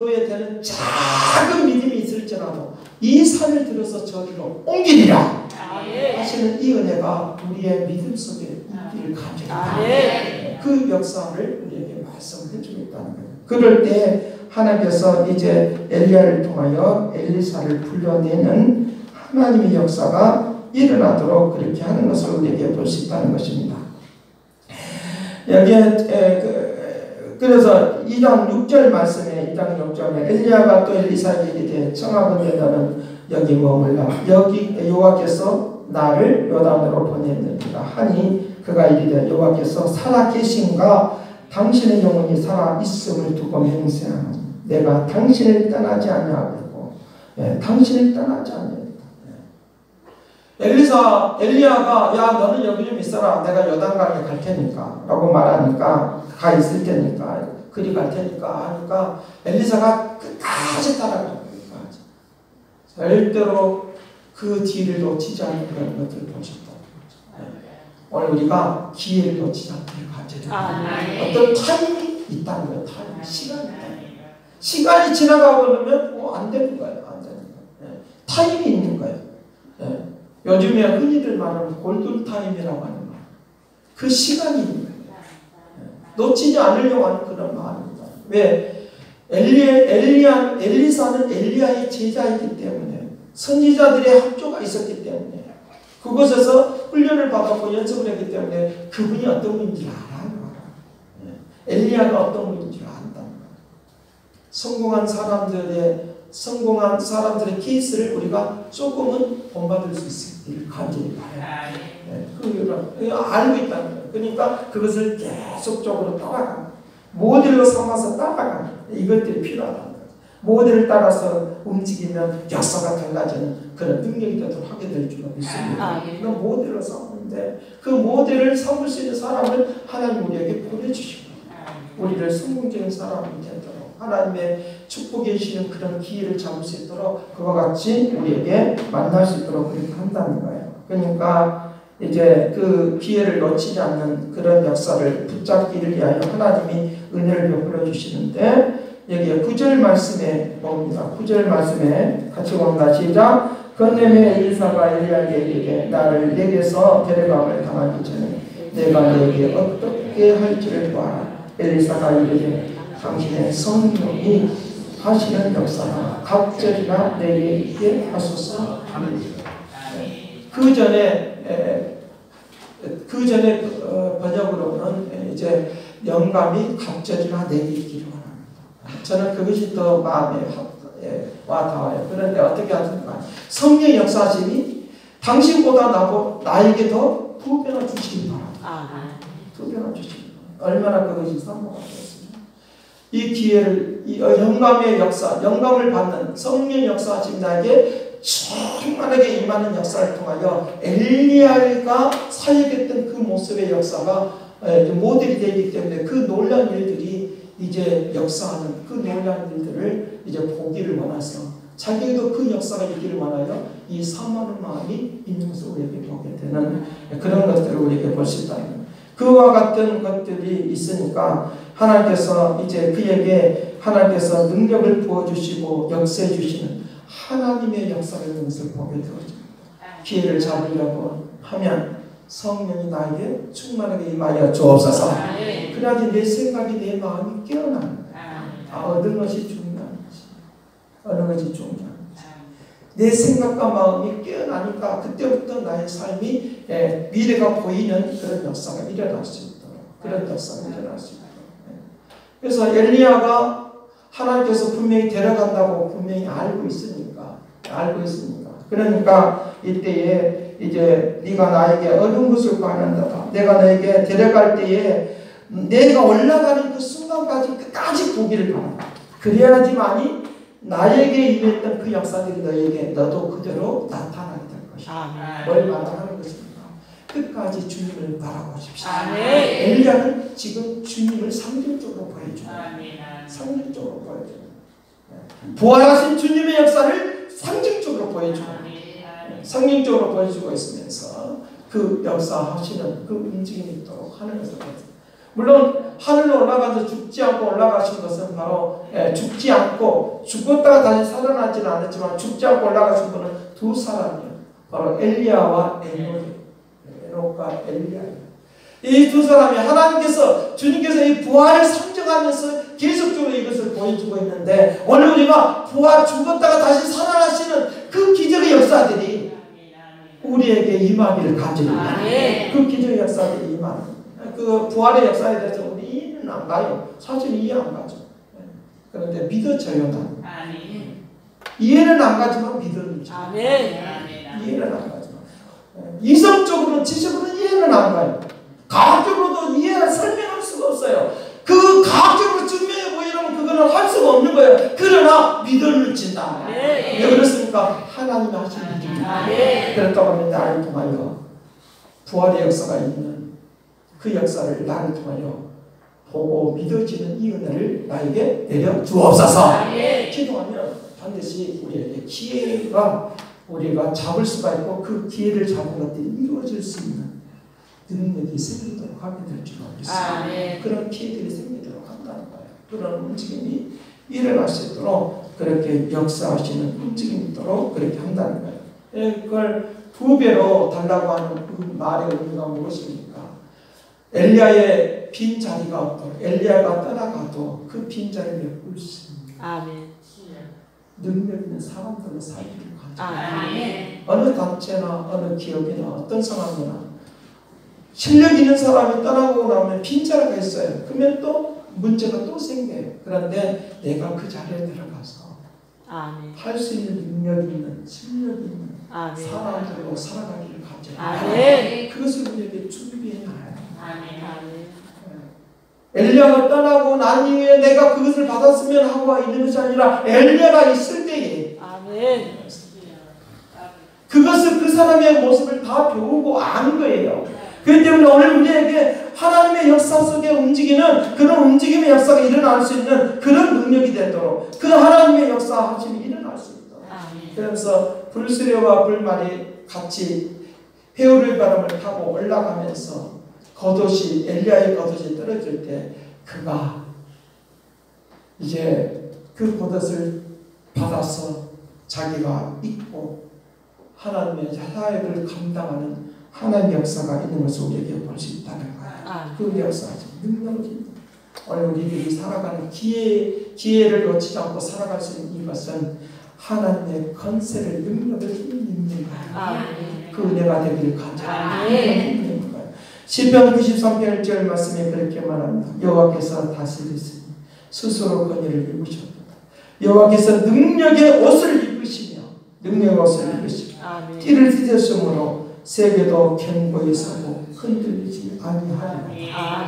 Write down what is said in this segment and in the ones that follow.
에 되는 작은 믿음이 있을지라도 이 산을 들어서 저리로 옮기리라 하시는 이 은혜가 우리의 믿음 속에 있기를 간절합니다. 그 역사를 우리에게 말씀해 주고 있다는 거예요. 그럴 때 하나님께서 이제 엘리야를 통하여 엘리사를 불러내는 하나님의 역사가 일어나도록 그렇게 하는 것을 우리에게 볼 수 있다는 것입니다. 여기에 그래서 2장 6절 말씀에 2장 6절에 엘리야가 또 엘리사에게 이르되 청하건대 너는 여기 머물라. 여기 여호와께서 나를 요단으로 보냈느니라 하니 그가 이르되 여호와께서 살아 계신가 당신의 영혼이 살아 있음을 두고 맹세하노니 내가 당신을 떠나지 아니하겠고 당신을 떠나지 아니하겠다. 엘리야가 야 너는 여기 좀 있어라. 내가 요단강에 갈 테니까 라고 말하니까 가 있을 테니까 그리 갈 테니까 하니까 엘리사가 끝까지 따라가요. 절대로 그 뒤를 놓치지 않는 그런 것들을 보셨다. 오늘 우리가 기회를 놓치지 않기를 간절히 어떤 타임이 있다는 거예요. 타임, 시간이 있다는 거예요. 시간이 지나가고 그러면 안 되는 거예요. 안 되는 거예요. 타임이 있는 거예요. 요즘에 흔히들 말하는 골든타임이라고 하는 말. 그 시간이 있는 거예요. 놓치지 않으려고 하는 그런 마음입니다. 왜? 엘리사는 엘리야의 제자이기 때문에 선지자들의 합조가 있었기 때문에 그곳에서 훈련을 받았고 연습을 했기 때문에 그분이 어떤 분인지 알아요. 엘리야가 어떤 분인지 안다는 거예요. 성공한 사람들의 케이스를 우리가 조금은 본받을 수 있기를 간절히 바라요. 알고 있다는 거예요. 그러니까 그것을 계속적으로 따라가는 모델로 삼아서 따라가는 이것들이 필요하다는 거예요. 모델을 따라서 움직이면 역사가 달라지는 그런 능력이 되도록 하게 될 줄로 믿습니다. 그건 모델로 삼는데 그 모델을 삼을 수 있는 사람을 하나님 우리에게 보내주시고 우리를 성공적인 사람이 되도록 하나님의 축복해 주시는 그런 기회를 잡을 수 있도록 그와 같이 우리에게 만날 수 있도록 그렇게 한다는 거예요. 그러니까 이제 그 기회를 놓치지 않는 그런 역사를 붙잡기를 위하여 하나님이 은혜를 베풀어 주시는데 여기에 9절 말씀에 봅니다. 9절 말씀에 같이 봅니다. 시작. 건네매 엘리사가 엘리야에게 이르되 나를 내게서 데려감을 당하기 전에 내가 내게 어떻게 할지를 봐라. 엘리사가 이르되 당신의 성령이 하시는 역사가 갑절이나 내게 있게 하소서 하느니라. 그 전에 번역으로는 이제 영감이 갑절이나 내게 있기를 원합니다. 저는 그것이 더 마음에 와 닿아요. 그런데 어떻게 하십니까? 성령 역사심이 당신보다 나에게 더 두 배나 주시기 바랍니다. 두 배나 주시기 바랍니다. 얼마나 그것이 사모가 되었습니다. 이 기회를 이 영감의 역사, 영감을 받는 성령 역사심이 나에게 충만하게 임하는 역사를 통하여 엘리야가 사역했던 그 모습의 역사가 모델이 되기 때문에 그 놀라운 일들이 이제 역사하는 그 놀라운 일들을 이제 보기를 원해서 자기도 그 역사가 있기를 원하여 이 사모하는 마음이 있는 것을 우리에게 보게 되는 그런 것들을 우리에게 볼 수 있다는 거예요. 그와 같은 것들이 있으니까 하나님께서 이제 그에게 하나님께서 능력을 부어주시고 역사해 주시는 하나님의 역사를 있는 것을 보게 되어집니다. 기회를 잡으려고 하면 성령이 나에게 충만하게 임하여 주옵소서. 그래야지 내 생각이 내 마음이 깨어나는 거예요. 어느 것이 중요한 것이 어느 것이 중요한 것이 내 생각과 마음이 깨어나니까 그때부터 나의 삶이 미래가 보이는 그런 역사가 일어날 수 있도록 그런 역사가 일어날 수 있도록 그래서 엘리야가 하나님께서 분명히 데려간다고 분명히 알고 있으니까 그러니까 이때에 이제 네가 나에게 어려운 것을 구하는다. 내가 너에게 데려갈 때에 내가 올라가는 그 순간까지 끝까지 보기를 바란다. 그래야지만이 나에게 임했던 그 역사들이 너도 그대로 나타나게 될 것이다. 뭘 말하는 것입니까? 끝까지 주님을 바라보십시오. 엘리야는 지금 주님을 상징적으로 보여줍니다. 상징적으로 보여줍니다. 부활하신 주님의 역사를 상징적으로 보여줍니다. 상징적으로 보여주고 있으면서 그 역사하시는 그 움직임이 있도록 하는 것을 물론 하늘로 올라가서 죽지 않고 올라가신 것은 바로 죽지 않고 죽었다가 다시 살아나지는 않았지만 죽지 않고 올라가신 분은 두 사람이에요. 바로 엘리야와 에녹과 엘리야예요. 이 두 사람이 하나님께서 주님께서 이 부활을 상정하면서 계속적으로 이것을 보여주고 있는데 오늘 우리가 부활 죽었다가 다시 살아나시는 그 기적의 역사들이 우리에게 임하기를 간절합니다. 그 기적의 역사들이 임하는 그 부활의 역사에 대해서 우리 이해는 안 가요. 사실 이해 안 가죠. 그런데 믿어져요. 난. 이해는 안 가지만 믿어지죠. 이해는 안 가지만 이성적으로는 지식으로는 이해는 안 가요. 과학적으로도 이해를 설명할 수가 없어요. 그 과학적으로 증명해 보이려면 그거는 할 수가 없는 거예요. 그러나 믿어진다. 왜 그렇습니까? 하나님이 하신 일입니다. 그렇다고 하면 나를 통하여 부활의 역사가 있는 그 역사를 나를 통하여 보고 믿어지는 이 은혜를 나에게 내려 주옵소서. 기도하면 반드시 우리에게 기회가 우리가 잡을 수가 있고 그 기회를 잡은 것들이 이루어질 수 있는 능력이 생기도록 하게 될 줄 알겠습니다. 그런 기회들이 생기도록 한다는 거예요. 그런 움직임이 일어날 수 있도록 그렇게 역사하시는 움직임이 있도록 그렇게 한다는 거예요. 그걸 두 배로 달라고 하는 그 말의 의미가 무엇입니까? 엘리야의 빈 자리가 없도록 엘리야가 떠나가도 그 빈 자리를 메꿀 수 있는 능력 있는 사람들로 살기를 간절합니다. 어느 단체나 어느 기업이나 어떤 상황이나 실력 있는 사람이 떠나고 나면 빈자리가 있어요. 그러면 또 문제가 또 생겨요. 그런데 내가 그 자리에 들어가서 할 수 있는 능력 있는 실력 있는 사람들로 살아가기를 간절합니다. 그것을 우리에게 준비해 놔요. 엘리야가 떠나고 난 이후에 내가 그것을 받았으면 하고 있는 것이 아니라 엘리야가 있을 때에 그것을 그 사람의 모습을 다 배우고 아는 거예요. 그렇기 때문에 오늘 우리에게 하나님의 역사 속에 움직이는 그런 움직임의 역사가 일어날 수 있는 그런 능력이 되도록 그 하나님의 역사 하심이 일어날 수 있도록 그래서 불수레와 불말이 같이 회오리 바람을 타고 올라가면서 겉옷이 엘리야의 겉옷이 떨어질 때 그가 이제 그 겉옷을 받아서 자기가 입고 하나님의 사역을 감당하는 하나님의 역사가 있는 것을 우리에게 볼 수 있다는 거예요. 그 역사가 능력입니다. 오늘 우리들이 살아가는 기회를 놓치지 않고 살아갈 수 있는 이것은 하나님의 권세를 능력을 힘입는 거예요. 그 은혜가 되기를 간절합니다. 시편 93편 1절 말씀에 그렇게 말합니다. 여호와께서 다스리시니 스스로 권위를 입으셨도다. 여호와께서 능력의 옷을 입으시며 띠를 찢으심으로 세계도 견고히 서고 흔들리지 아니하리라.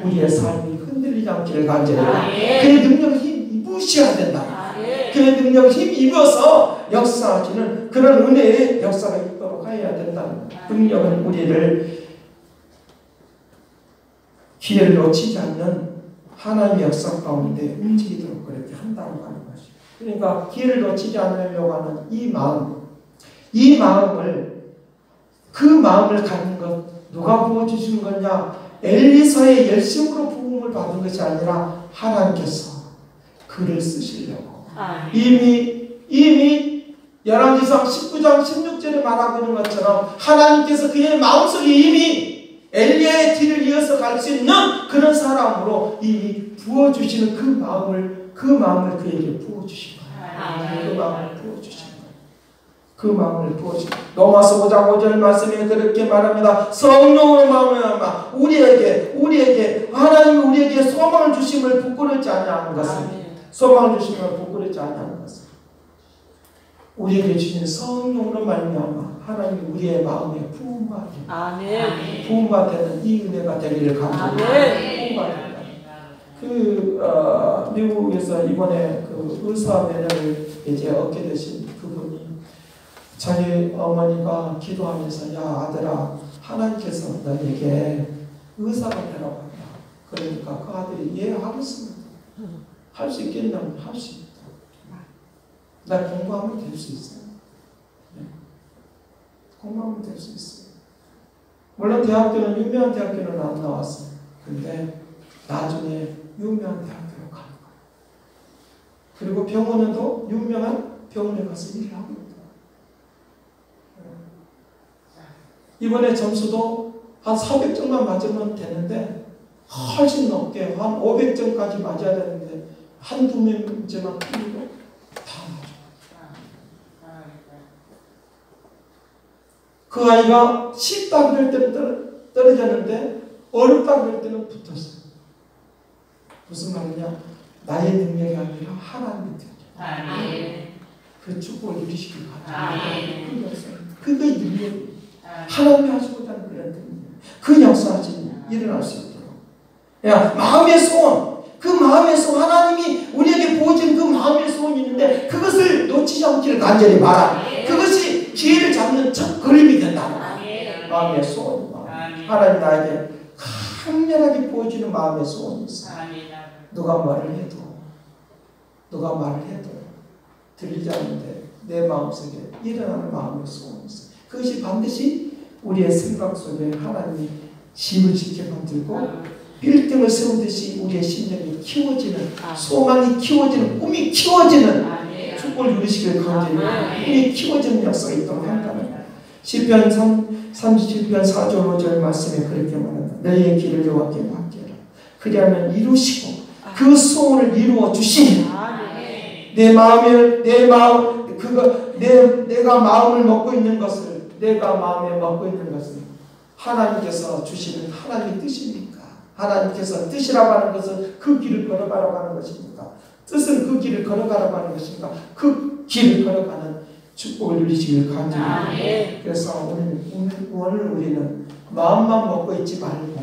우리의 삶이 흔들리지 않기를 간절해요. 그의 능력을 힘입으셔야 된다. 그의 능력을 힘입어서 역사하시는 그런 은혜의 역사가 있도록 해야 된다는 능력은 우리를 기회를 놓치지 않는 하나님의 역사 가운데 움직이도록 그렇게 한다고 하는 것이죠. 그러니까 기회를 놓치지 않으려고 하는 이 마음을 그 마음을 갖는 것 누가 부어주신 거냐? 엘리사의 열심으로 부음을 받은 것이 아니라 하나님께서 그를 쓰시려고 이미 열왕기상 19장 16절에 말하고 있는 것처럼 하나님께서 그의 마음속에 이미 엘리야의 뒤를 이어서 갈 수 있는 그런 사람으로 이미 부어주시는 그 마음을 그에게 부어주신 거예요. 그 마음을 부어주신 거예요. 그 마음을 부어주신 거예요. 로마서 5장 5절 말씀에 그렇게 말합니다. 성령으로 말미암아 우리에게 하나님이 우리에게 소망을 주심을 부끄럽지 아니하는 것은 소망을 주심을 부끄럽지 아니하는 것은 우리에게 주신 성령으로 말미암아 하나님이 우리의 마음에 부음과 되는 이 은혜가 되기를 간절합니다. 미국에서 이번에 그 의사 면허를 이제 얻게 되신 그분이 자기 어머니가 기도하면서 야 아들아 하나님께서 너에게 의사가 되라고 한다. 그러니까 그 아들이 예 하겠습니다. 할 수 있겠냐면 할 수 있다. 나 공부하면 될 수 있어요. 공부하면 될 수 있어요. 물론 대학교는 유명한 대학교는 안 나왔어요. 근데 나중에 유명한 대학교로 가는 거예요. 그리고 병원에도 유명한 병원에 가서 일을 하고 있다. 이번에 점수도 한 400점만 맞으면 되는데 훨씬 높게 한 500점까지 맞아야 되는데 한두 문제만 틀리고 다 맞아. 그 아이가 쉽다 그럴 때는 떨어졌는데 어렵다 그럴 때는 붙었어요. 무슨 말이냐? 나의 능력이 아니라 하나님의 능력. 그 축복을 누리시길 바랍니다. 그게 능력이에요. 하나님이 하시고자 하는 그런 능력. 그 역사하심이 일어날 수 있도록. 야, 마음의 소원. 그 마음의 소원. 하나님이 우리에게 보여준 그 마음의 소원이 있는데 그것을 놓치지 않기를 간절히 바라. 그것이 기회를 잡는 첫 걸음이 된다. 마음의 소원. 하나님 나에게 강렬하게 보여주는 마음의 소원이 있어. 누가 말을 해도 들리지 않는데 내 마음속에 일어나는 마음의 소원이 있어. 그것이 반드시 우리의 생각 속에 하나님이 집을 짓게 만들고 빌딩을 세우듯이 우리의 심령이 키워지는, 소망이 키워지는, 꿈이 키워지는 축복을 누리시길 간절히 꿈이 키워지는 역사가 있도록 한다는 거예요. 시편 37편 4절 5절 말씀에 그렇게 말한다. 너희의 길을 여호와께 맡겨라. 그리하면 이루시고 그 소원을 이루어 주시니 내가 마음을 먹고 있는 것을, 내가 마음에 먹고 있는 것을 하나님께서 주시는 하나님의 뜻입니까? 하나님께서 뜻이라고 하는 것은 그 길을 걸어가라고 하는 것입니까? 뜻은 그 길을 걸어가라고 하는 것입니까? 그 길을 걸어가는 축복을 누리시길 간절히. 그래서 오늘 우리는 마음만 먹고 있지 말고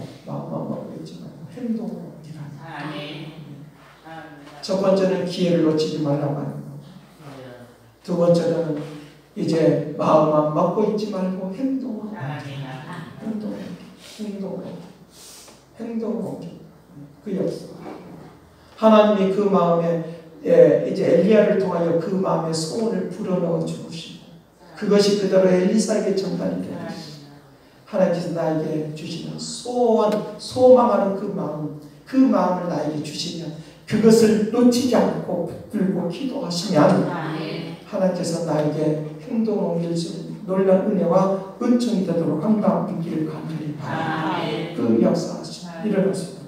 행동으로 일하는. 첫 번째는 기회를 놓치지 말라고 하는 거. 두 번째는 이제 마음만 먹고 있지 말고 행동으로 그 역사. 하나님이 그 마음에 이제 엘리야를 통하여 그 마음의 소원을 불어넣어 주시고 그것이 그대로 엘리사에게 전달이 되었습니다. 하나님께서 나에게 주시는 소원, 소망하는 그 마음을 나에게 주시면 그것을 놓치지 않고 붙들고 기도하시면 하나님께서 나에게 행동을 옮길 수 있는 놀라운 은혜와 은총이 되도록 한다는 길을 간절히 바랍니다. 그 역사하시고 일어났습니다.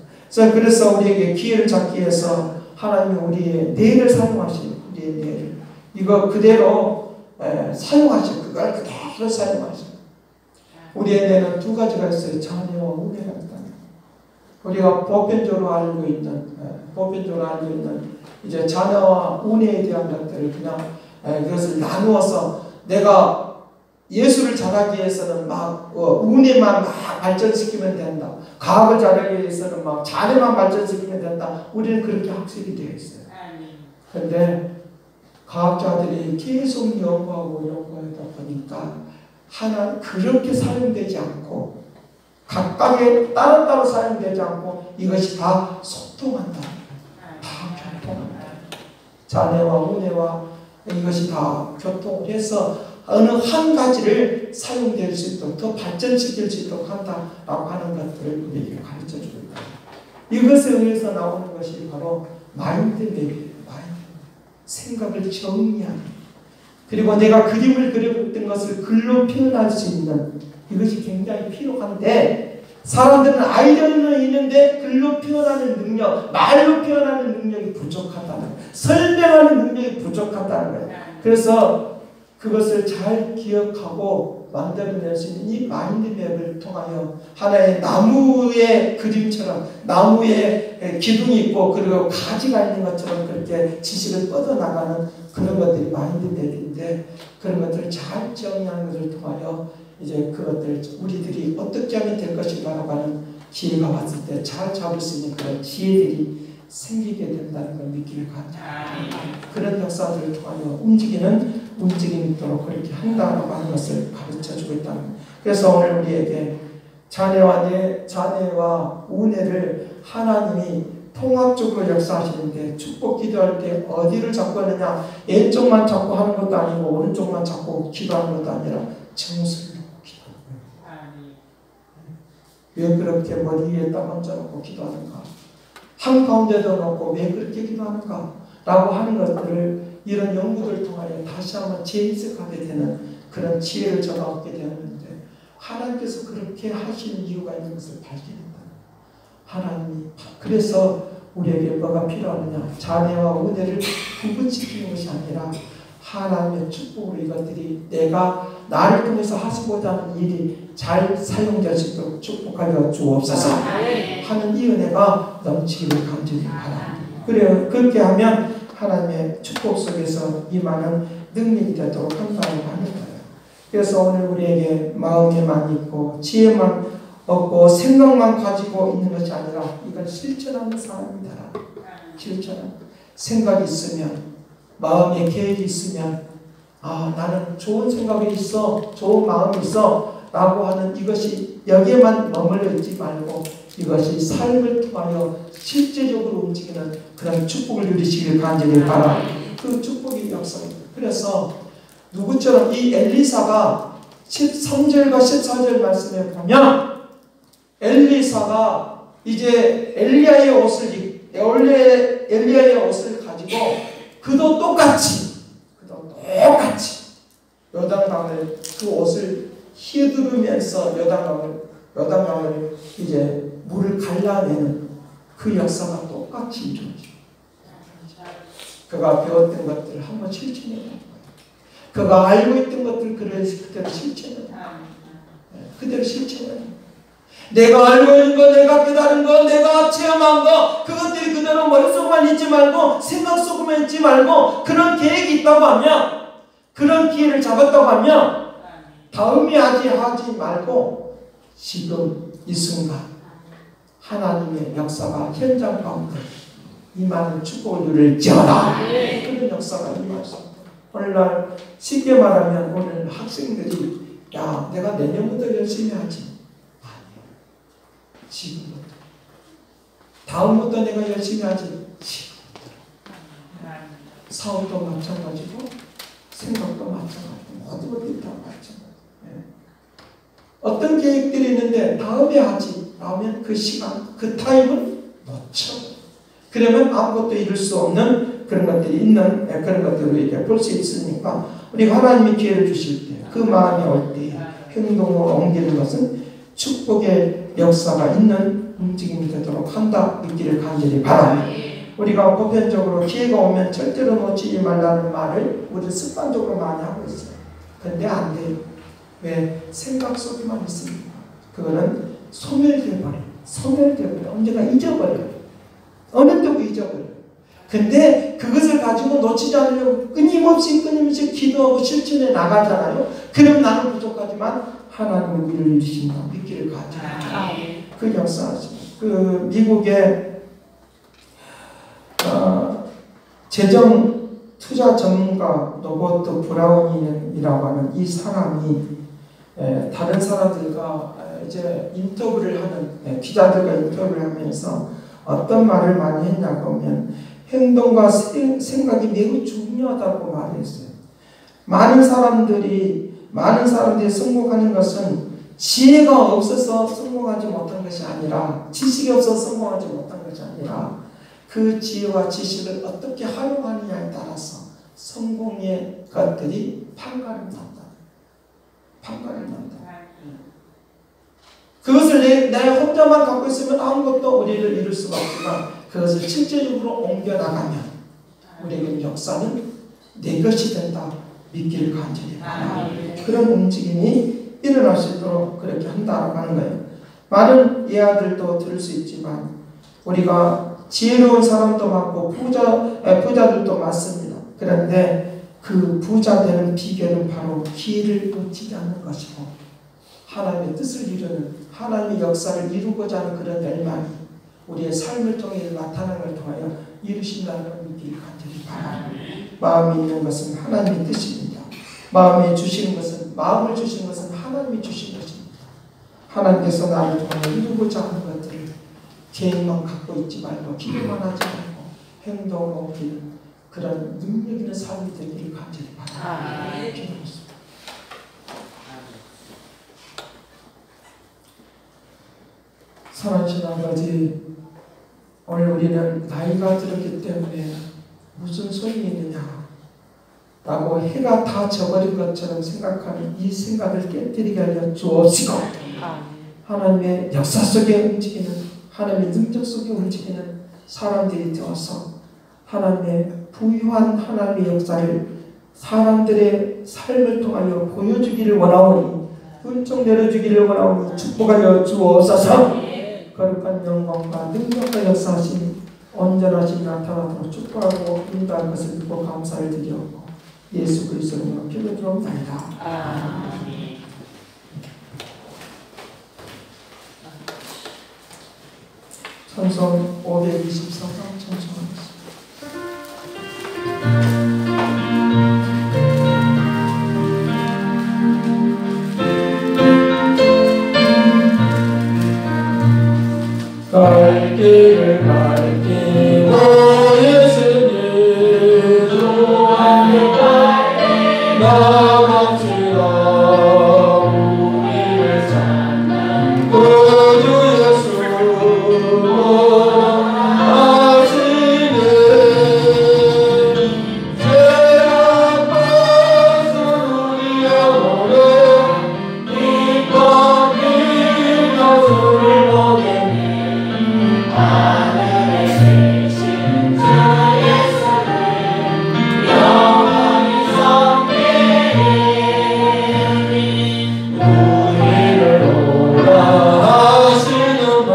그래서 우리에게 기회를 잡기 위해서 하나님이 우리의 뇌를 사용하시고 우리의 뇌를 이거 그대로 사용하시고 그걸 그대로 사용하시고 우리의 뇌는 두 가지가 있어요. 자녀와 운해가 있다. 우리가 보편적으로 알고 있는 이제 자녀와 운해에 대한 것들을 그냥 그것을 나누어서 내가 예수를 잘하기 위해서는 막 운해만 막 발전시키면 된다. 과학을 잘하기 위해서는 막 자녀만 발전시키면 된다. 우리는 그렇게 학습이 되어 있어요. 그런데 과학자들이 계속 연구하다 보니까 하나 그렇게 사용되지 않고 각각의 따로따로 사용되지 않고 이것이 다 소통한다. 다 교통한다. 자녀와 운해와 이것이 다 교통을 해서 어느 한 가지를 사용될 수 있도록 더 발전시킬 수 있도록 한다라고 하는 것들을 우리에게 가르쳐주고 있다. 이것에 의해서 나오는 것이 바로 마인드맵이에요. 생각을 정리하는. 그리고 내가 그림을 그려봤던 것을 글로 표현할 수 있는 이것이 굉장히 필요한데 사람들은 아이디어는 있는데 글로 표현하는 능력, 말로 표현하는 능력이 부족하다는 거예요. 설명하는 능력이 부족하다는 거예요. 그래서 그것을 잘 기억하고 만들어낼 수 있는 이 마인드맵을 통하여 하나의 나무의 그림처럼 나무에 기둥이 있고 그리고 가지가 있는 것처럼 그렇게 지식을 뻗어나가는 그런 것들이 마인드맵인데 그런 것들을 잘 정리하는 것을 통하여 이제 그것들 우리들이 어떻게 하면 될 것인가라고 하는 기회가 왔을 때 잘 잡을 수 있는 그런 지혜들이 생기게 된다는 걸 믿기를 간절합니다. 그런 역사들을 통하여 움직임이 있도록 그렇게 한다라고 하는 것을 가르쳐주고 있다는 거예요. 그래서 오늘 우리에게 자녀와 운해를 하나님이 통합적으로 역사하시는데 축복 기도할 때 어디를 잡고 하느냐 왼쪽만 잡고 하는 것도 아니고 오른쪽만 잡고 기도하는 것도 아니라 정수를 놓고 기도하는 거예요. 왜 그렇게 머리 위에 딱 얹어놓고 기도하는가? 한가운데도 놓고 왜 그렇게 기도하는가 라고 하는 것들을 이런 연구들을 통하여 다시 한번 재해석하게 되는 그런 지혜를 제가 얻게 되었는데, 하나님께서 그렇게 하시는 이유가 있는 것을 발견했다. 하나님이 그래서 우리에게 뭐가 필요하느냐, 자녀와 은혜를 구분시키는 것이 아니라 하나님의 축복으로 이것들이 내가 나를 통해서 하시고자 하는 일이 잘 사용될 수 있도록 축복하여 주옵소서 하는 이 은혜가 넘치기를 간절히 바랍니다. 그래요. 그렇게 하면 하나님의 축복 속에서 임하는 능력이 되도록 한다고 하는 거예요. 그래서 오늘 우리에게 마음에만 있고 지혜만 얻고 생각만 가지고 있는 것이 아니라 이걸 실천하는 사람이 되라. 실천하는 생각이 있으면, 마음에 계획이 있으면, 나는 좋은 생각이 있어, 좋은 마음이 있어 라고 하는 이것이 여기에만 머물러 있지 말고 이것이 삶을 통하여 실제적으로 움직이는 그런 축복을 누리시길 간절히 바랍니다. 그 축복이 역사입니다. 그래서 누구처럼 이 엘리사가 13절과 14절 말씀에 보면 엘리사가 이제 엘리야의 옷을 가지고 그도 똑같이 요단강을 그 옷을 휘두르면서 요단강을 이제 물을 갈라내는 그 역사가 똑같이 이루어지죠. 그가 배웠던 것들을 한번 실천해야 되는 거예요. 그가 알고 있던 것들 그대로 실천해야 돼요. 그대로 실천해야 돼요. 내가 알고 있는 것, 내가 깨달은 것, 내가 체험한 것, 그것들이 그대로 머릿속만 있지 말고 생각 속에만 있지 말고 그런 계획이 있다고 하면, 그런 기회를 잡았다고 하면 다음에 하지 말고 지금 이 순간 하나님의 역사가 현장 가운데 임하는 축복을 누릴지어다. 그런 역사가 임하십니다. 오늘날 쉽게 말하면 오늘 학생들이 야, 내가 내년부터 열심히 하지. 지금부터. 다음부터 내가 열심히 하지. 지금부터. 사업도 마찬가지고 생각도 마찬가지고 모든 것들이 다 마찬가지고. 어떤 계획들이 있는데 다음에 하지 라면 그 시간, 그 타임을 놓쳐. 그러면 아무것도 이룰 수 없는 그런 것들이 있는 그런 것들을 이렇게 볼 수 있으니까 우리가 하나님이 기회를 주실 때 그 마음이 올 때 행동으로 옮기는 것은 축복의 역사가 있는 움직임이 되도록 한다 믿기를 간절히 바랍니다. 우리가 보편적으로 기회가 오면 절대로 놓치지 말라는 말을 우리 습관적으로 많이 하고 있어요. 근데 안 돼요. 왜? 생각 속에만 있습니다. 그거는 소멸되어버려요. 언젠가 잊어버려요. 어느 때고 잊어버려요. 근데 그것을 가지고 놓치지 않으려고 끊임없이 기도하고 실천해 나가잖아요. 그럼 나는 부족하지만 하나님은 일을 이루신다 믿기를 가져요. 그 역사하십니다. 그 미국의 재정 투자 전문가 로버트 브라운이라고 하는 이 사람이 다른 사람들과 이제 인터뷰를 하는 기자들과 인터뷰를 하면서 어떤 말을 많이 했냐고 하면 행동과 생각이 매우 중요하다고 말했어요. 많은 사람들이 성공하는 것은 지혜가 없어서 성공하지 못한 것이 아니라, 지식이 없어서 성공하지 못한 것이 아니라 그 지혜와 지식을 어떻게 활용하느냐에 따라서 성공의 것들이 판가를 난다. 그것을 내 혼자만 갖고 있으면 아무것도 우리를 이룰 수가 없지만 그것을 실제적으로 옮겨나가면 우리에게 역사는 내 것이 된다 믿기를 간절히 바랍니다. 그런 움직임이 일어날 수 있도록 그렇게 한다고 하는 거예요. 많은 예화들도 들을 수 있지만 우리가 지혜로운 사람도 많고 부자들도 많습니다. 그런데 그 부자 되는 비결은 바로 기회를 놓치지 않는 것이고 하나님의 뜻을 이루는, 하나님의 역사를 이루고자 하는 그런 열망이 우리의 삶을 통해 나타나는 걸 통하여 이루신다는 걸 믿기를 간절히 바랍니다. 마음이 있는 것은 하나님의 뜻입니다. 마음을 주시는 것은 하나님이 주신 것입니다. 하나님께서 나를 통해 이루고자 하는 것들을 계획만 갖고 있지 말고 기도만 하지 말고 행동으로 옮기는 그런 능력 있는 삶이 되기를 간절히 바랍니다. 기도하겠습니다. 사랑하신 아버지, 오늘 우리는 나이가 들었기 때문에 무슨 소용이 있느냐 라고 해가 다 져버린 것처럼 생각하는 이 생각을 깨뜨리게 하여 주옵시고 하나님의 역사 속에 움직이는 하나님의 능력 속에 움직이는 사람들이 되어서 하나님의 부유한 하나님의 역사를 사람들의 삶을 통하여 보여주기를 원하오니 은총 내려주기를 원하오니 축복하여 주옵소서. 거룩한 영광과 능력과 역사하신 온전하신 나타나도록 축복하고 인도할 것을 믿고 감사를 드리옵고 예수 그리스도로 기도드리옵나이다. 아멘. 찬송 524장 찬송하겠습니다. 갈 길을 밝히고 예수님 주 안에 나갑시다. 우리를 찾는 구주 예수 하시네. 죄악 벗은 우리 영혼을 기뻐 뛰며 주를 보겠네. 하늘에 계신 주 예수를 영원히 섬기리. 우리를 오라 하시는 말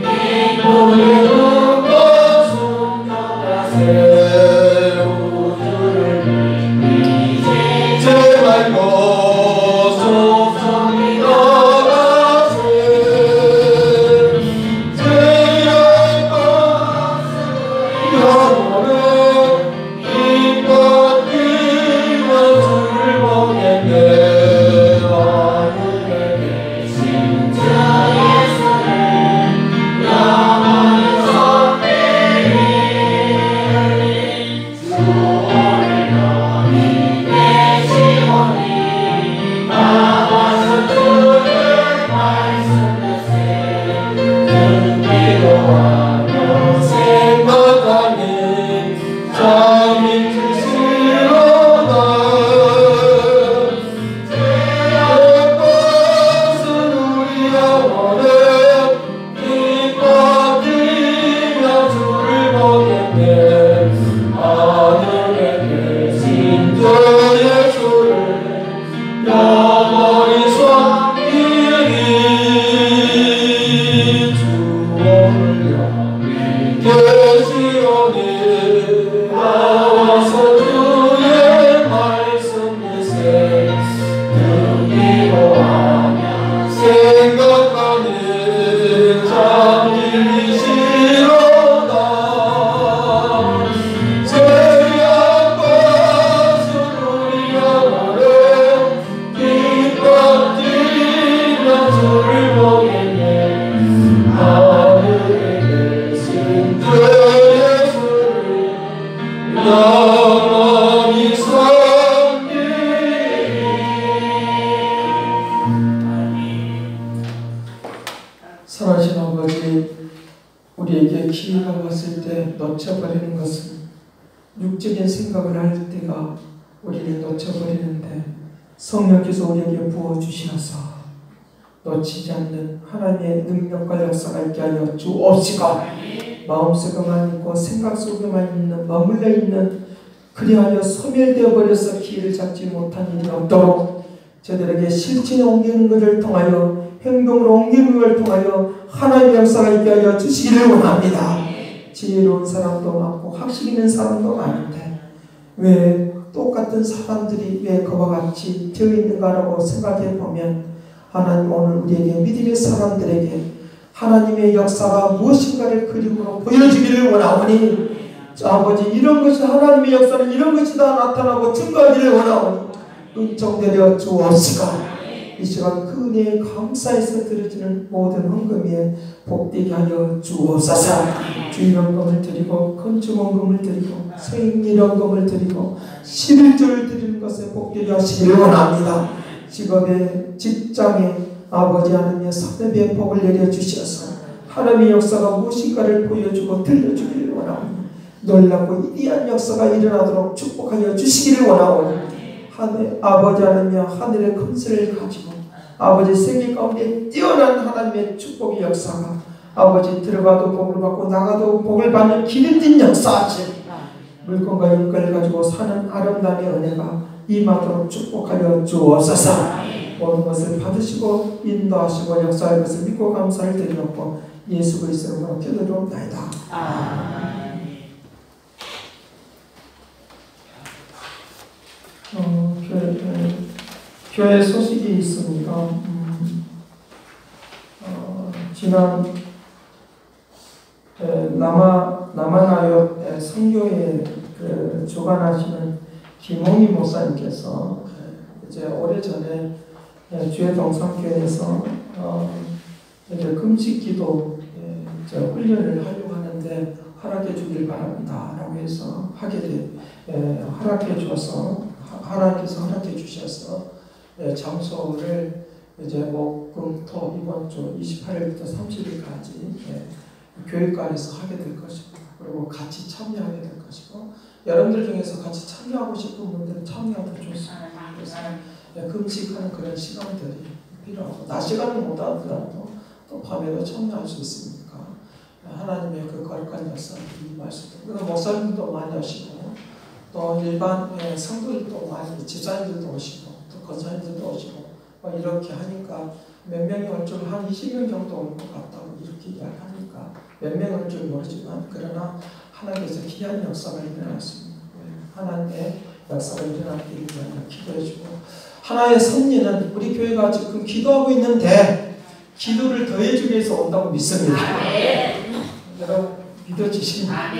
이불을 눕고 순종하세. 우주를 믿지 말고 속속히 걸어가세. 영혼은 기뻐 뛰며 주를 보겠네. 하늘에 계신 주 예수를 영원히 섬기리. 주 오늘 여기 계시오니 나와서 주의 말씀 듣세. 기도하며 생각하니 잠이 드시로다. 죄악 벗은 우리 영혼은 기뻐 뛰며 주를 보겠네. 하늘에 계신 주 예수를 영원히 섬기리. 주 오늘 여기 계시오니 나와서 주의 말씀 듣세. 기도하며 생각하니 잠들리시로다. 죄악 벗은 우리 영혼은 기뻐 뛰며 주를 보겠네. 하늘에 계신 주 예수를 영원히 섬기리. 사랑하신 아버지, 우리에게 기회가 왔을 때 놓쳐버리는 것은 육적인 생각을 할 때가 우리를 놓쳐버리는데 성령께서 우리에게 부어주시어서 놓치지 않는 하나님의 능력과 역사가 있게 하여 주옵시고 마음속에만 있고 생각 속에만 있는 머물러 있는 그리하여 소멸되어 버려서 기회를 잡지 못한 일이 없도록 저들에게 실천에 옮기는 것을 통하여 행동으로 옮기는 것을 통하여 하나님의 역사가 있게 하여 주시기를 원합니다. 지혜로운 사람도 많고 학식 있는 사람도 많은데 왜 똑같은 사람들이 왜 그와 같이 되어 있는가라고 생각해 보면 하나님 오늘 우리에게 믿음의 사람들에게 하나님의 역사가 무엇인가를 그림으로 보여주기를 원하오니 아버지 이런 것이 하나님의 역사는 이런 것이 다 나타나고 증거하기를 원하오니 은총 내려 주옵시고 이 시간 그 은혜에 감사해서 드려지는 모든 헌금에 복되게 하여 주옵소서. 주일헌금을 드리고 건축헌금을 드리고 생일헌금을 드리고 11조를 드리는 것에 복되게 하시기를 원합니다. 직업에 직장에 아버지 하나님의 선배의 복을 내려주셔서 하나님의 역사가 무엇인가를 보여주고 들려주기를 원하오니 놀랍고 위대한 역사가 일어나도록 축복하여 주시기를 원하오니 아버지 하나님여 하늘의 큰슬을 가지고 아버지 세계 가운데 뛰어난 하나님의 축복의 역사가 아버지 들어가도 복을 받고 나가도 복을 받는 기름진 역사하시 물건과 인권을 가지고 사는 아름다움의 은혜가 임하도록 축복하여 주옵소서. 모든 것을 받으시고 인도하시고 역사할 것을 믿고 감사를 드리옵고 예수 그리스도로 기도드리옵나이다. 교회 소식이 있습니다. 지난 남한아협 선교회 주관하시는 김홍희 목사님께서 이제 오래전에 주의 동산교회에서 이제 금식기도 훈련을 하려고 하는데 허락해 주길 바랍니다 라고 해서 허락해 주셔서 하나님께서 허락해 주셔서 장소를 이제 목금토 이번 주 28일부터 30일까지 교육관에서 하게 될 것입니다. 그리고 같이 참여하게 될 것이고 여러분들 중에서 같이 참여하고 싶은 분들은 참여하면 좋습니다. 그래서 금식하는 그런 시간들이 필요하고 낮 시간은 못 하더라도 또 밤에도 참여할 수 있으니까 하나님의 그 거룩한 역사를 말씀드립니다. 그리고 목사님도 많이 오시고 또 일반 성도들도 많이 집사님들도 오시고 또 권사님들도 오시고 이렇게 하니까 몇 명이 올 줄 한 20명 정도 올 것 같다고 이렇게 이야기하니까 몇 명 올 줄 모르지만 그러나 하나님께서 귀한 역사가 일어났습니다. 하나님의 역사가 일어나기를 위하여 기도해주고 하나의 섭리는 우리 교회가 지금 기도하고 있는데 기도를 더해주기 위해서 온다고 믿습니다. 여러분 믿어지십니까?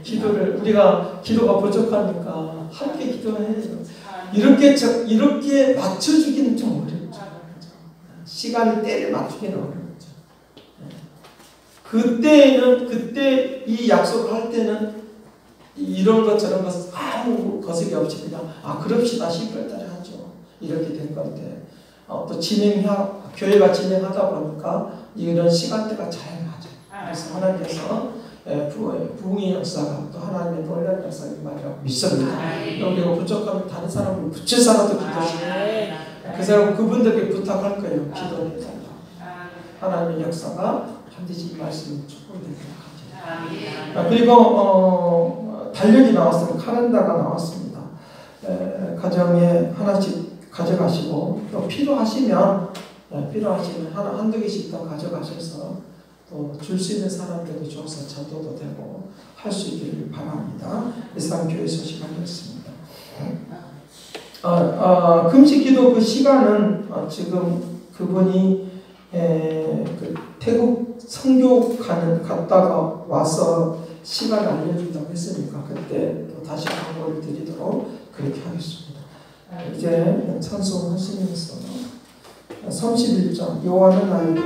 기도를 우리가 기도가 부족하니까 함께 기도해야죠. 이렇게 맞춰주기는 좀 어렵죠. 시간을 때를 맞추기는 어렵죠. 그때 이 약속을 할 때는 이런 것 저런 것 아무 거색이 없이 그냥 그럽시다 12월달에 하죠. 이렇게 된 건데 또 교회가 진행하다 보니까 이런 시간대가 잘 맞아요. 그래서 하나님께서 부흥의 역사가 또 하나님의 놀라운 역사가 말이라고 믿습니다. 그리고 부족하면 다른 사람을 붙여서라도 기도하시고 그 사람 그분들께 부탁할 거예요. 기도해달라고. 하나님의 역사가 반드시 이 말씀을 축복되길 바랍니다. 그리고 달력이 나왔습니다. 카렌다가 나왔습니다. 가정에 하나씩 가져가시고 또 필요하시면 한두 개씩 더 가져가셔서 또 줄 수 있는 사람들도 줘서 전도도 되고 할 수 있기를 바랍니다. 이상 교회 소식하겠습니다. 금식기도 그 시간은 지금 그분이 그 태국 선교 갔다가 와서 시간을 알려준다고 했으니까 그때 또 다시 광고를 드리도록 그렇게 하겠습니다. 이제 찬송하시면서 31장 여호와는 나에게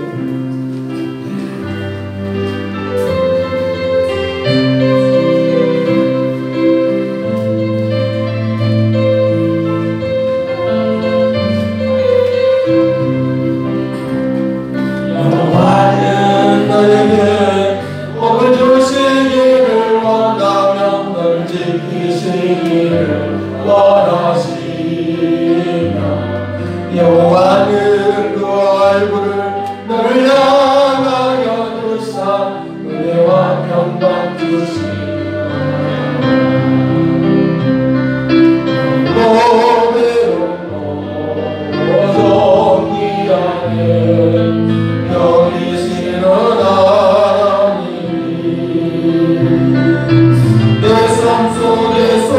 여호와는 그 얼굴을 너를 향하여 두사 은혜와 평강 주시리라. 너로 동기하네 여기시는 하나님이 내 삶 속에서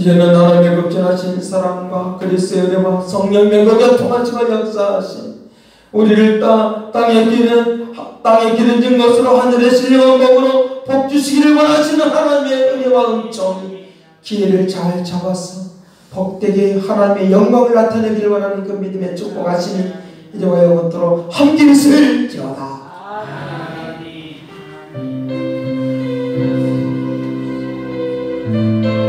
이제는 하나님의 극진하신 사랑과 그리스도의 은혜와 성령 명령과 통하시고 역사하신 우리를 땅에 기름진 것으로 하늘에 신령한 몸으로 복 주시기를 원하시는 하나님의 은혜와 은총이 기회를 잘 잡아서 복되게 하나님의 영광을 나타내기를 원하는 그 믿음의 축복하시니 이제와 영원토록 함께 있을지어다. 아멘.